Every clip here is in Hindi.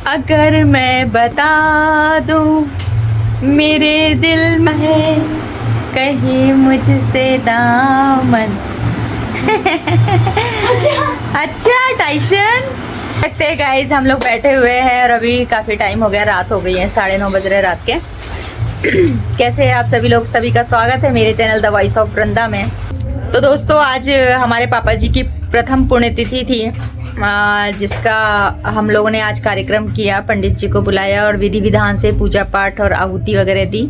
अगर मैं बता दूं मेरे दिल में है कहीं मुझसे दामन। अच्छा टाइशन लगते हैं गाइस, हम लोग बैठे हुए हैं और अभी काफ़ी टाइम हो गया, रात हो गई है, 9:30 बज रहे रात के। कैसे हैं आप सभी लोग? सभी का स्वागत है मेरे चैनल द वॉइस ऑफ वृंदा में। तो दोस्तों, आज हमारे पापा जी की प्रथम पुण्यतिथि थी, जिसका हम लोगों ने आज कार्यक्रम किया। पंडित जी को बुलाया और विधि विधान से पूजा पाठ और आहुति वगैरह दी,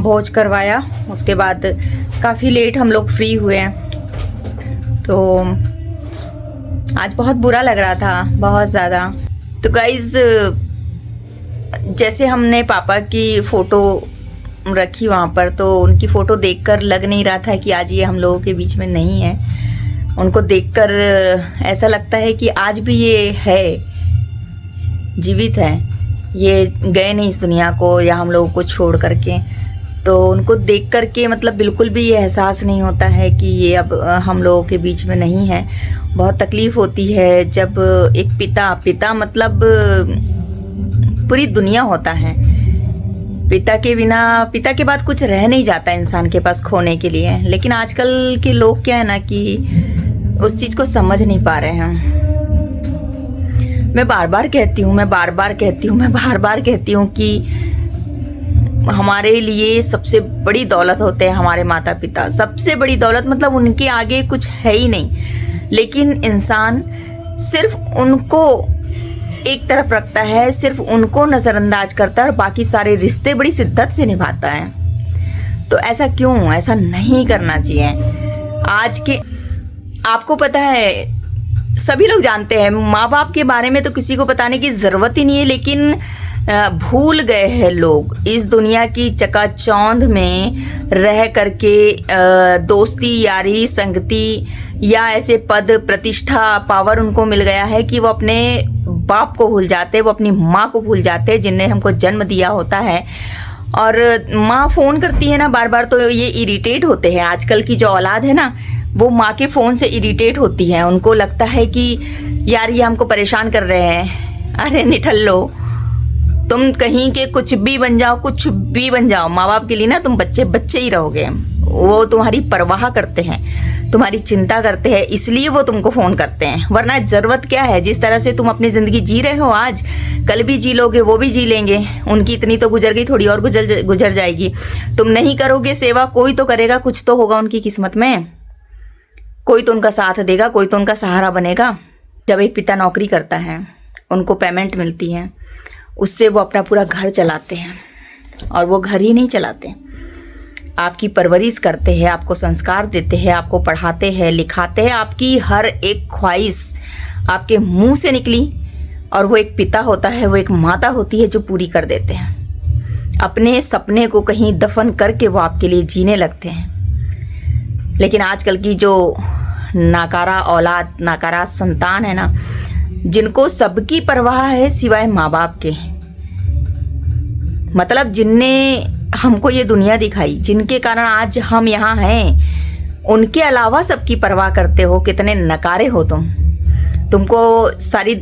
भोज करवाया। उसके बाद काफ़ी लेट हम लोग फ्री हुए हैं, तो आज बहुत बुरा लग रहा था, बहुत ज़्यादा। तो गाइज़, जैसे हमने पापा की फ़ोटो रखी वहाँ पर, तो उनकी फ़ोटो देखकर लग नहीं रहा था कि आज ये हम लोगों के बीच में नहीं है। उनको देखकर ऐसा लगता है कि आज भी ये है, जीवित है, ये गए नहीं इस दुनिया को या हम लोगों को छोड़ करके। तो उनको देख करके मतलब बिल्कुल भी ये एहसास नहीं होता है कि ये अब हम लोगों के बीच में नहीं है। बहुत तकलीफ़ होती है जब एक पिता मतलब पूरी दुनिया होता है। पिता के बिना, पिता के बाद कुछ रह नहीं जाता इंसान के पास खोने के लिए। लेकिन आजकल के लोग क्या है ना कि उस चीज़ को समझ नहीं पा रहे हैं। मैं बार बार कहती हूँ कि हमारे लिए सबसे बड़ी दौलत होते हैं हमारे माता पिता। सबसे बड़ी दौलत मतलब उनके आगे कुछ है ही नहीं। लेकिन इंसान सिर्फ उनको एक तरफ रखता है, सिर्फ उनको नज़रअंदाज करता है और बाकी सारे रिश्ते बड़ी शिद्दत से निभाता है। तो ऐसा क्यों? ऐसा नहीं करना चाहिए। आज के आपको पता है, सभी लोग जानते हैं, माँ बाप के बारे में तो किसी को बताने की ज़रूरत ही नहीं है। लेकिन भूल गए हैं लोग इस दुनिया की चकाचौंध में रह करके। दोस्ती, यारी, संगति या ऐसे पद, प्रतिष्ठा, पावर उनको मिल गया है कि वो अपने बाप को भूल जाते हैं, वो अपनी माँ को भूल जाते हैं जिनने हमको जन्म दिया होता है। और माँ फ़ोन करती है ना बार बार, तो ये इरिटेट होते हैं। आजकल की जो औलाद है ना, वो माँ के फ़ोन से इरिटेट होती है। उनको लगता है कि यार ये हमको परेशान कर रहे हैं। अरे निठल्लो, तुम कहीं के कुछ भी बन जाओ, माँ बाप के लिए ना तुम बच्चे ही रहोगे। वो तुम्हारी परवाह करते हैं, तुम्हारी चिंता करते हैं, इसलिए वो तुमको फ़ोन करते हैं। वरना ज़रूरत क्या है? जिस तरह से तुम अपनी ज़िंदगी जी रहे हो आज, कल भी जी लोगे, वो भी जी लेंगे। उनकी इतनी तो गुजर गई, थोड़ी और गुजर जाएगी। तुम नहीं करोगे सेवा, कोई तो करेगा, कुछ तो होगा उनकी किस्मत में। कोई तो उनका साथ देगा, कोई तो उनका सहारा बनेगा। जब एक पिता नौकरी करता है, उनको पेमेंट मिलती है, उससे वो अपना पूरा घर चलाते हैं। और वो घर ही नहीं चलाते, आपकी परवरिश करते हैं, आपको संस्कार देते हैं, आपको पढ़ाते हैं, लिखाते हैं। आपकी हर एक ख्वाहिश आपके मुंह से निकली, और वो एक पिता होता है, वो एक माता होती है जो पूरी कर देते हैं। अपने सपने को कहीं दफन करके वो आपके लिए जीने लगते हैं। लेकिन आजकल की जो नाकारा औलाद, नाकारा संतान है ना, जिनको सबकी परवाह है सिवाय माँ बाप के, मतलब जिनने हमको ये दुनिया दिखाई, जिनके कारण आज हम यहाँ हैं, उनके अलावा सबकी परवाह करते हो। कितने नकारे हो तुम। तुमको सारी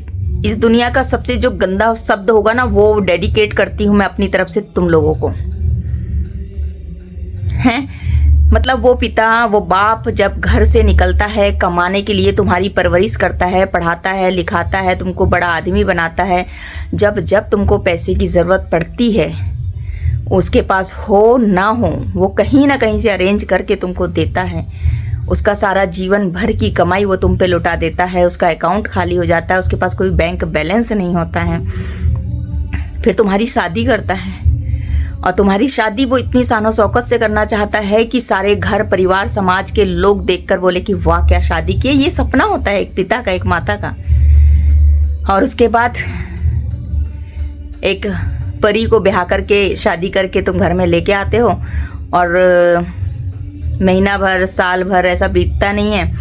इस दुनिया का सबसे जो गंदा शब्द होगा ना, वो डेडिकेट करती हूँ मैं अपनी तरफ से तुम लोगों को। हैं मतलब वो पिता, वो बाप जब घर से निकलता है कमाने के लिए, तुम्हारी परवरिश करता है, पढ़ाता है, लिखाता है, तुमको बड़ा आदमी बनाता है। जब तुमको पैसे की ज़रूरत पड़ती है, उसके पास हो ना हो, वो कहीं ना कहीं से अरेंज करके तुमको देता है। उसका सारा जीवन भर की कमाई वो तुम पे लुटा देता है। उसका अकाउंट खाली हो जाता है, उसके पास कोई बैंक बैलेंस नहीं होता है। फिर तुम्हारी शादी करता है, और तुम्हारी शादी वो इतनी शानो शौकत से करना चाहता है कि सारे घर परिवार समाज के लोग देखकर बोले कि वाह क्या शादी की। ये सपना होता है एक पिता का, एक माता का। और उसके बाद एक परी को ब्याह करके, शादी करके तुम घर में लेके आते हो, और महीना भर, साल भर ऐसा बीतता नहीं है,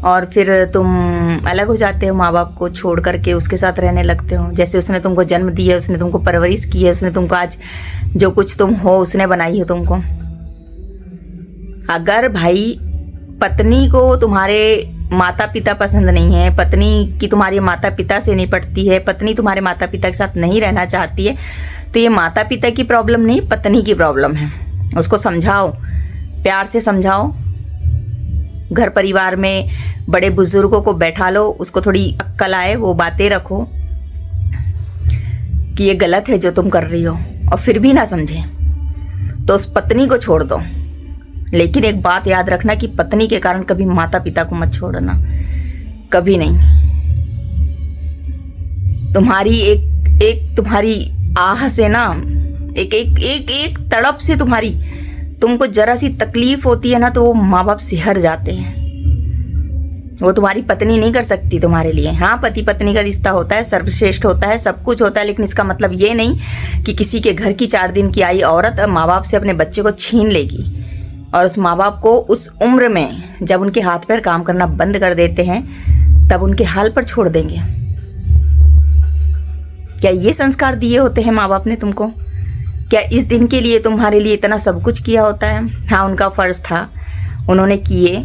और फिर तुम अलग हो जाते हो। माँ बाप को छोड़ करके उसके साथ रहने लगते हो। जैसे उसने तुमको जन्म दिया, उसने तुमको परवरिश की है, उसने तुमको आज जो कुछ तुम हो उसने बनाई है तुमको। अगर भाई पत्नी को तुम्हारे माता पिता पसंद नहीं है, पत्नी की तुम्हारे माता पिता से नहीं पटती है, पत्नी तुम्हारे माता पिता के साथ नहीं रहना चाहती है, तो ये माता पिता की प्रॉब्लम नहीं, पत्नी की प्रॉब्लम है। उसको समझाओ, प्यार से समझाओ। घर परिवार में बड़े बुजुर्गों को बैठा लो, उसको थोड़ी अक्ल आए, वो बातें रखो कि ये गलत है जो तुम कर रही हो, और फिर भी ना समझे तो उस पत्नी को छोड़ दो। लेकिन एक बात याद रखना कि पत्नी के कारण कभी माता पिता को मत छोड़ना, कभी नहीं। तुम्हारी एक तुम्हारी आह से ना, एक एक एक एक तड़प से तुम्हारी, तुमको जरा सी तकलीफ होती है ना तो वो माँ बाप सिहर जाते हैं। वो तुम्हारी पत्नी नहीं कर सकती तुम्हारे लिए। हाँ, पति पत्नी का रिश्ता होता है, सर्वश्रेष्ठ होता है, सब कुछ होता है, लेकिन इसका मतलब ये नहीं कि किसी के घर की 4 दिन की आई औरत माँ बाप से अपने बच्चे को छीन लेगी और उस माँ बाप को उस उम्र में जब उनके हाथ पैर काम करना बंद कर देते हैं तब उनके हाल पर छोड़ देंगे। क्या ये संस्कार दिए होते हैं माँ बाप ने तुमको? क्या इस दिन के लिए तुम्हारे लिए इतना सब कुछ किया होता है? हाँ, उनका फर्ज था, उन्होंने किए।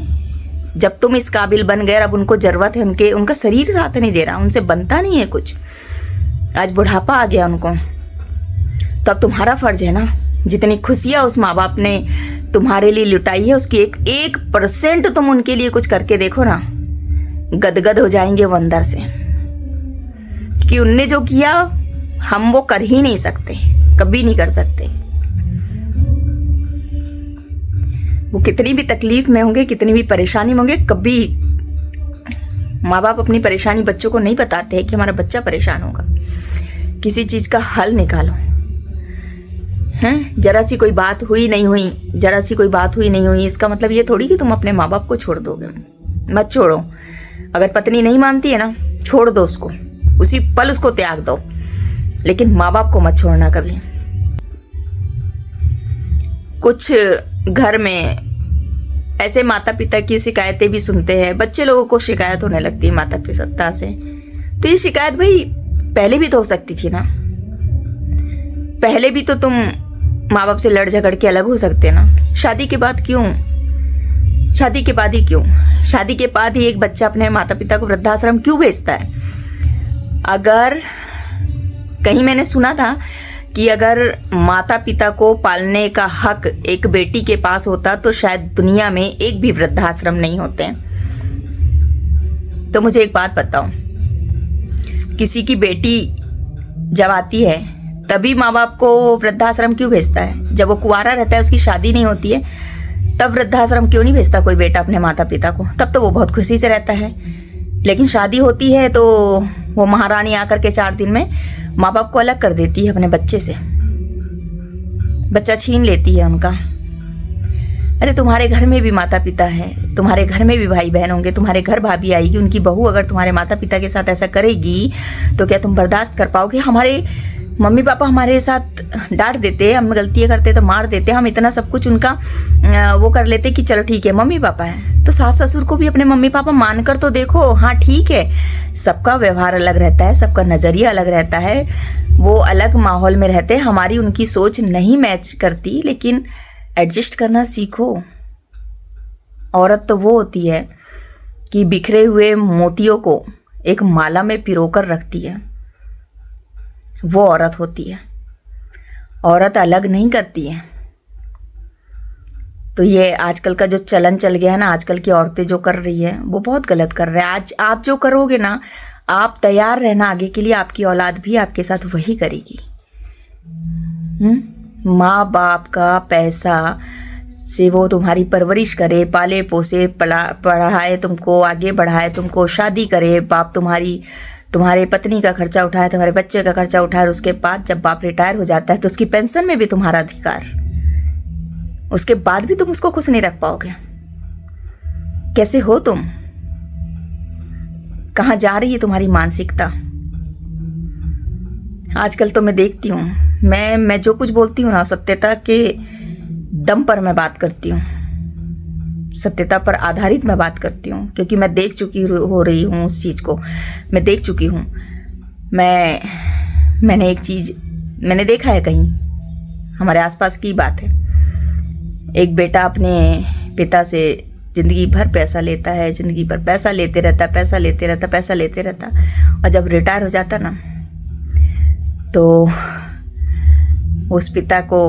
जब तुम इस काबिल बन गए, अब उनको ज़रूरत है, उनका शरीर साथ नहीं दे रहा, उनसे बनता नहीं है कुछ, आज बुढ़ापा आ गया उनको, तो अब तुम्हारा फर्ज है ना, जितनी खुशियाँ उस माँ बाप ने तुम्हारे लिए लुटाई है उसकी 1% तुम उनके लिए कुछ करके देखो ना, गदगद हो जाएंगे वो अंदर से, कि उनने जो किया हम वो कर ही नहीं सकते, कभी नहीं कर सकते। वो कितनी भी तकलीफ में होंगे, कितनी भी परेशानी में होंगे, कभी माँ बाप अपनी परेशानी बच्चों को नहीं बताते हैं कि हमारा बच्चा परेशान होगा। किसी चीज़ का हल निकालो। हैं, जरा सी कोई बात हुई नहीं हुई, इसका मतलब ये थोड़ी कि तुम अपने माँ बाप को छोड़ दोगे। मत छोड़ो। अगर पत्नी नहीं मानती है ना, छोड़ दो उसको, उसी पल उसको त्याग दो, लेकिन माँ बाप को मत छोड़ना कभी। कुछ घर में ऐसे माता पिता की शिकायतें भी सुनते हैं, बच्चे लोगों को शिकायत होने लगती है माता पिता से। तो ये शिकायत भाई पहले भी तो हो सकती थी ना, पहले भी तो तुम माँ बाप से लड़ झगड़ के अलग हो सकते ना। शादी के बाद क्यों? शादी के बाद ही क्यों? शादी के बाद ही एक बच्चा अपने माता पिता को वृद्धाश्रम क्यों भेजता है? अगर कहीं मैंने सुना था कि अगर माता पिता को पालने का हक एक बेटी के पास होता तो शायद दुनिया में एक भी वृद्धाश्रम नहीं होते। तो मुझे एक बात बताओ, किसी की बेटी जब आती है तभी माँ बाप को वृद्धाश्रम क्यों भेजता है? जब वो कुंवारा रहता है, उसकी शादी नहीं होती है, तब वृद्धाश्रम क्यों नहीं भेजता कोई बेटा अपने माता पिता को? तब तो वो बहुत खुशी से रहता है। लेकिन शादी होती है तो वो महारानी आकर के 4 दिन में माँ बाप को अलग कर देती है अपने बच्चे से, बच्चा छीन लेती है उनका। अरे तुम्हारे घर में भी माता पिता है, तुम्हारे घर में भी भाई बहन होंगे, तुम्हारे घर भाभी आएगी, उनकी बहू अगर तुम्हारे माता पिता के साथ ऐसा करेगी तो क्या तुम बर्दाश्त कर पाओगे? हमारे मम्मी पापा हमारे साथ डांट देते, हम गलतियाँ करते तो मार देते, हम इतना सब कुछ उनका वो कर लेते कि चलो ठीक है मम्मी पापा है, तो सास ससुर को भी अपने मम्मी पापा मानकर तो देखो। हाँ ठीक है, सबका व्यवहार अलग रहता है, सबका नज़रिया अलग रहता है, वो अलग माहौल में रहते हैं, हमारी उनकी सोच नहीं मैच करती, लेकिन एडजस्ट करना सीखो। औरत तो वो होती है कि बिखरे हुए मोतियों को एक माला में पिरोकर रखती है, वो औरत होती है। औरत अलग नहीं करती है। तो ये आजकल का जो चलन चल गया है ना, आजकल की औरतें जो कर रही है वो बहुत गलत कर रहे हैं। आज आप जो करोगे ना, आप तैयार रहना आगे के लिए, आपकी औलाद भी आपके साथ वही करेगी। माँ बाप का पैसा से वो तुम्हारी परवरिश करे, पाले पोसे, पढ़ाए तुमको, आगे बढ़ाए तुमको, शादी करे, बाप तुम्हारे पत्नी का खर्चा उठाए, तुम्हारे बच्चे का खर्चा उठाए, और उसके बाद जब बाप रिटायर हो जाता है तो उसकी पेंशन में भी तुम्हारा अधिकार, उसके बाद भी तुम उसको खुश नहीं रख पाओगे। कैसे हो तुम? कहाँ जा रही है तुम्हारी मानसिकता? आजकल तो मैं देखती हूँ, मैं जो कुछ बोलती हूँ ना, सत्यता के दम पर मैं बात करती हूँ, सत्यता पर आधारित मैं बात करती हूँ, क्योंकि मैं देख चुकी हो रही हूँ उस चीज़ को, मैं देख चुकी हूँ। मैंने एक चीज़ मैंने देखा है, कहीं हमारे आसपास की बात है। एक बेटा अपने पिता से ज़िंदगी भर पैसा लेता है, ज़िंदगी भर पैसा लेते रहता, पैसा लेते रहता, पैसा लेते रहता, और जब रिटायर हो जाता ना तो उस पिता को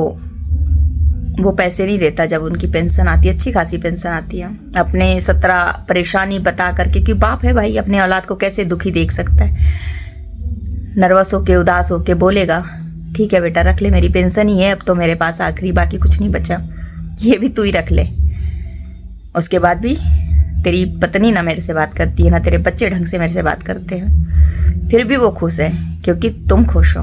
वो पैसे नहीं देता। जब उनकी पेंशन आती है, अच्छी खासी पेंशन आती है, अपने 17 परेशानी बता करके, कि बाप है भाई, अपने औलाद को कैसे दुखी देख सकता है, नर्वस होके, उदास होके बोलेगा ठीक है बेटा रख ले, मेरी पेंशन ही है अब तो मेरे पास आखिरी, बाकी कुछ नहीं बचा, ये भी तू ही रख ले। उसके बाद भी तेरी पत्नी ना मेरे से बात करती है, ना तेरे बच्चे ढंग से मेरे से बात करते हैं, फिर भी वो खुश है क्योंकि तुम खुश हो।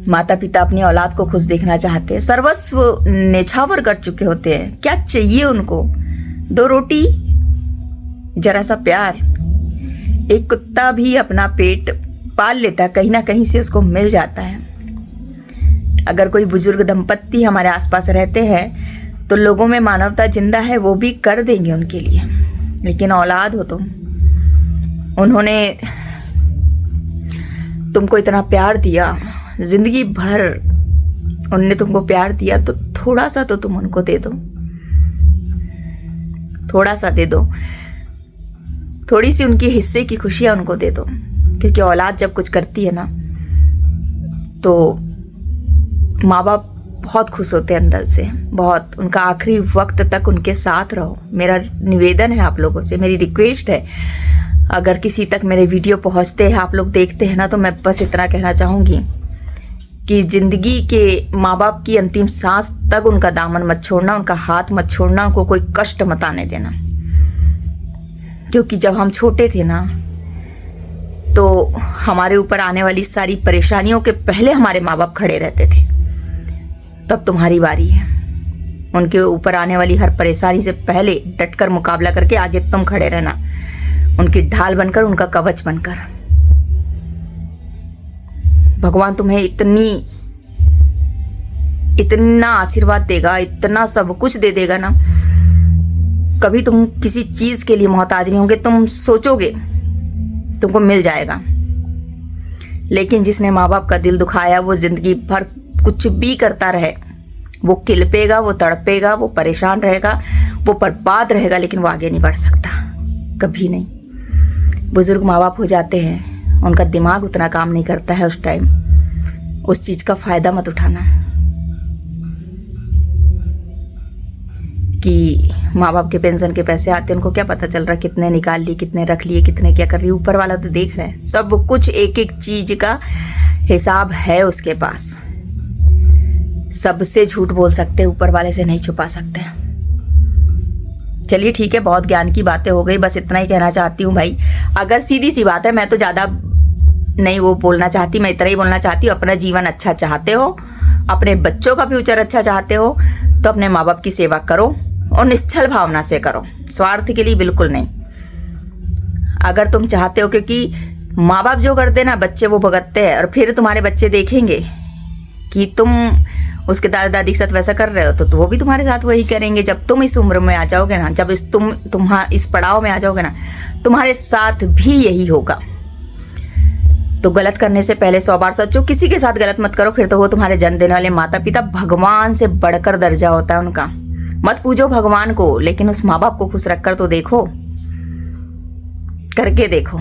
माता पिता अपनी औलाद को खुश देखना चाहते हैं, सर्वस्व नेछावर कर चुके होते हैं, क्या चाहिए उनको? 2 रोटी, जरा सा प्यार। एक कुत्ता भी अपना पेट पाल लेता है, कहीं ना कहीं से उसको मिल जाता है। अगर कोई बुजुर्ग दंपत्ति हमारे आसपास रहते हैं तो लोगों में मानवता जिंदा है, वो भी कर देंगे उनके लिए। लेकिन औलाद हो तुम, उन्होंने तुमको इतना प्यार दिया, जिंदगी भर उनने तुमको प्यार दिया, तो थोड़ा सा तो तुम उनको दे दो, थोड़ा सा दे दो, थोड़ी सी उनकी हिस्से की खुशियां उनको दे दो। क्योंकि औलाद जब कुछ करती है ना तो माँ बाप बहुत खुश होते हैं अंदर से, बहुत। उनका आखिरी वक्त तक उनके साथ रहो। मेरा निवेदन है आप लोगों से, मेरी रिक्वेस्ट है, अगर किसी तक मेरे वीडियो पहुंचते हैं, आप लोग देखते हैं ना, तो मैं बस इतना कहना चाहूँगी कि ज़िंदगी के माँ बाप की अंतिम सांस तक उनका दामन मत छोड़ना, उनका हाथ मत छोड़ना, उनको कोई कष्ट मत आने देना। क्योंकि जब हम छोटे थे ना तो हमारे ऊपर आने वाली सारी परेशानियों के पहले हमारे माँ बाप खड़े रहते थे। तब तुम्हारी बारी है, उनके ऊपर आने वाली हर परेशानी से पहले डटकर मुकाबला करके आगे तुम खड़े रहना, उनकी ढाल बनकर, उनका कवच बनकर। भगवान तुम्हें इतना आशीर्वाद देगा, इतना सब कुछ दे देगा ना, कभी तुम किसी चीज के लिए मोहताज नहीं होंगे। तुम सोचोगे तुमको मिल जाएगा, लेकिन जिसने माँ बाप का दिल दुखाया वो जिंदगी भर कुछ भी करता रहे, वो किलपेगा, वो तड़पेगा, वो परेशान रहेगा, वो बर्बाद रहेगा, लेकिन वो आगे नहीं बढ़ सकता, कभी नहीं। बुजुर्ग माँ बाप हो जाते हैं, उनका दिमाग उतना काम नहीं करता है उस टाइम, उस चीज़ का फ़ायदा मत उठाना कि माँ बाप के पेंशन के पैसे आते हैं, उनको क्या पता चल रहा कितने निकाल लिए, कितने रख लिए, कितने क्या कर रही। ऊपर वाला तो देख रहे हैं सब कुछ, एक एक चीज का हिसाब है उसके पास। सबसे झूठ बोल सकते, ऊपर वाले से नहीं छुपा सकते। चलिए ठीक है, बहुत ज्ञान की बातें हो गई, बस इतना ही कहना चाहती हूँ भाई। अगर सीधी सी बात है, मैं तो ज़्यादा नहीं वो बोलना चाहती, मैं इतना ही बोलना चाहती हूँ, अपना जीवन अच्छा चाहते हो, अपने बच्चों का फ्यूचर अच्छा चाहते हो, तो अपने माँ बाप की सेवा करो और निश्चल भावना से करो, स्वार्थ के लिए बिल्कुल नहीं। अगर तुम चाहते हो, क्योंकि माँ बाप जो करते हैं ना बच्चे वो भुगतते हैं, और फिर तुम्हारे बच्चे देखेंगे कि तुम उसके दादा दादी के साथ वैसा कर रहे हो, तो वो भी तुम्हारे साथ वही करेंगे। जब तुम इस उम्र में आ जाओगे ना, जब इस पड़ाव में आ जाओगे ना, तुम्हारे साथ भी यही होगा। तो गलत करने से पहले 100 बार सोचो, किसी के साथ गलत मत करो, फिर तो वो तुम्हारे जन्म देने वाले माता पिता भगवान से बढ़कर दर्जा होता है उनका। मत पूजो भगवान को, लेकिन उस माँ बाप को खुश रखकर तो देखो, करके देखो।